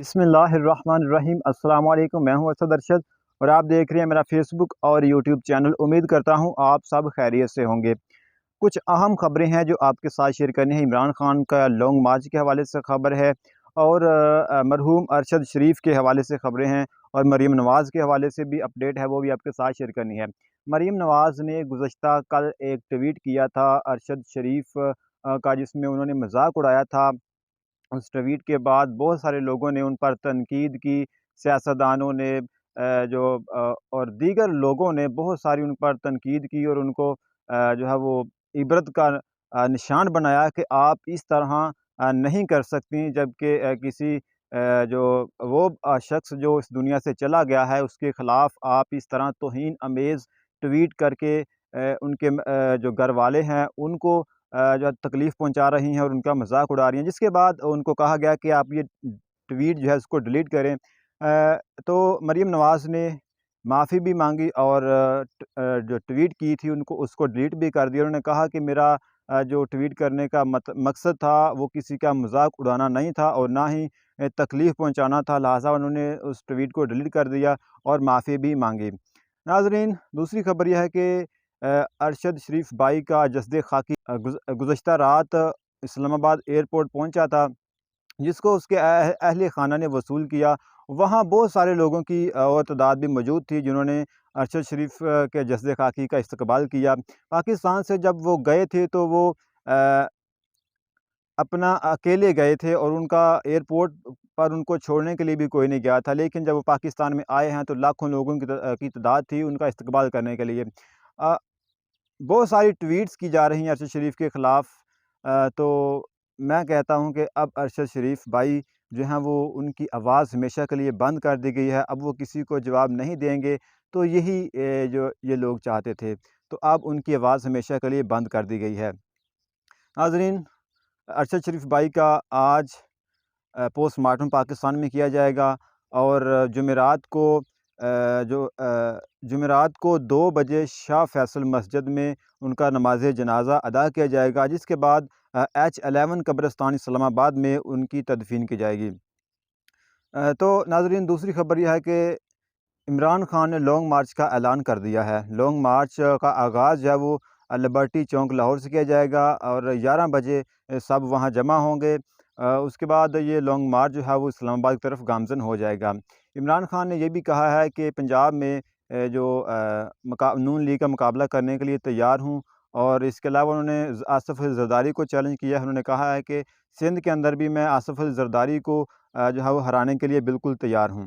बिस्मिल्लाहिर्रहमानिर्रहीम। अस्सलाम वालेकुम। मैं हूं असद अरशद और आप देख रहे हैं मेरा फेसबुक और यूट्यूब चैनल। उम्मीद करता हूं आप सब खैरियत से होंगे। कुछ अहम खबरें हैं जो आपके साथ शेयर करनी है। इमरान खान का लॉन्ग मार्च के हवाले से खबर है और मरहूम अरशद शरीफ के हवाले से खबरें हैं और मरीम नवाज़ के हवाले से भी अपडेट है, वो भी आपके साथ शेयर करनी है। मरीम नवाज़ ने गुज़श्ता कल एक ट्वीट किया था अरशद शरीफ का, जिसमें उन्होंने मजाक उड़ाया था। उस ट्वीट के बाद बहुत सारे लोगों ने उन पर तनकीद की, सियासतदानों ने और दीगर लोगों ने बहुत सारी उन पर तनकीद की और उनको जो है वो इबरत का निशान बनाया कि आप इस तरह नहीं कर सकती, जबकि किसी जो वो शख्स जो इस दुनिया से चला गया है उसके ख़िलाफ़ आप इस तरह तौहीन अमेज़ ट्वीट करके उनके जो घर वाले हैं उनको जो तकलीफ़ पहुंचा रही हैं और उनका मजाक उड़ा रही हैं। जिसके बाद उनको कहा गया कि आप ये ट्वीट जो है उसको डिलीट करें। तो मरीम नवाज़ ने माफ़ी भी मांगी और जो ट्वीट की थी उनको उसको डिलीट भी कर दिया। उन्होंने कहा कि मेरा जो ट्वीट करने का मकसद था वो किसी का मजाक उड़ाना नहीं था और ना ही तकलीफ़ पहुंचाना था, लिहाजा उन्होंने उस ट्वीट को डिलीट कर दिया और माफ़ी भी मांगी। नाज़रीन, दूसरी खबर यह है कि अरशद शरीफ भाई का जस्द खाकी गुज़श्ता रात इस्लामाबाद एयरपोर्ट पहुंचा था, जिसको उसके अहले खाना ने वसूल किया। वहाँ बहुत सारे लोगों की और तादाद भी मौजूद थी जिन्होंने अरशद शरीफ के जस्द खाकी का इस्तकबाल किया। पाकिस्तान से जब वो गए थे तो वो अ, अपना अकेले गए थे और उनका एयरपोर्ट पर उनको छोड़ने के लिए भी कोई नहीं गया था। लेकिन जब वो पाकिस्तान में आए हैं तो लाखों लोगों की तादाद थी उनका इस्तकबाल करने के लिए। बहुत सारी ट्वीट्स की जा रही हैं अरशद शरीफ के ख़िलाफ़। तो मैं कहता हूं कि अब अरशद शरीफ भाई जो हैं वो उनकी आवाज़ हमेशा के लिए बंद कर दी गई है। अब वो किसी को जवाब नहीं देंगे, तो यही जो ये लोग चाहते थे, तो अब उनकी आवाज़ हमेशा के लिए बंद कर दी गई है। नाज़रीन, अरशद शरीफ भाई का आज पोस्टमार्टम पाकिस्तान में किया जाएगा और जुमेरात को 2 बजे शाह फैसल मस्जिद में उनका नमाज जनाजा अदा किया जाएगा, जिसके बाद H11 कब्रिस्तान इस्लामाबाद में उनकी तदफीन की जाएगी। तो नाज़रीन, दूसरी खबर यह है कि इमरान खान ने लॉन्ग मार्च का ऐलान कर दिया है। लॉन्ग मार्च का आगाज़ जो है वो लिबर्टी चौक लाहौर से किया जाएगा और 11 बजे सब वहाँ जमा होंगे। उसके बाद ये लॉन्ग मार्च जो है वो इस्लामाबाद की तरफ गामज़न हो जाएगा। इमरान खान ने यह भी कहा है कि पंजाब में नून लीग का मुकाबला करने के लिए तैयार हूँ और इसके अलावा उन्होंने आसिफ अली ज़रदारी को चैलेंज किया है। उन्होंने कहा है कि सिंध के अंदर भी मैं आसिफ अली ज़रदारी को जो है वो हराने के लिए बिल्कुल तैयार हूँ।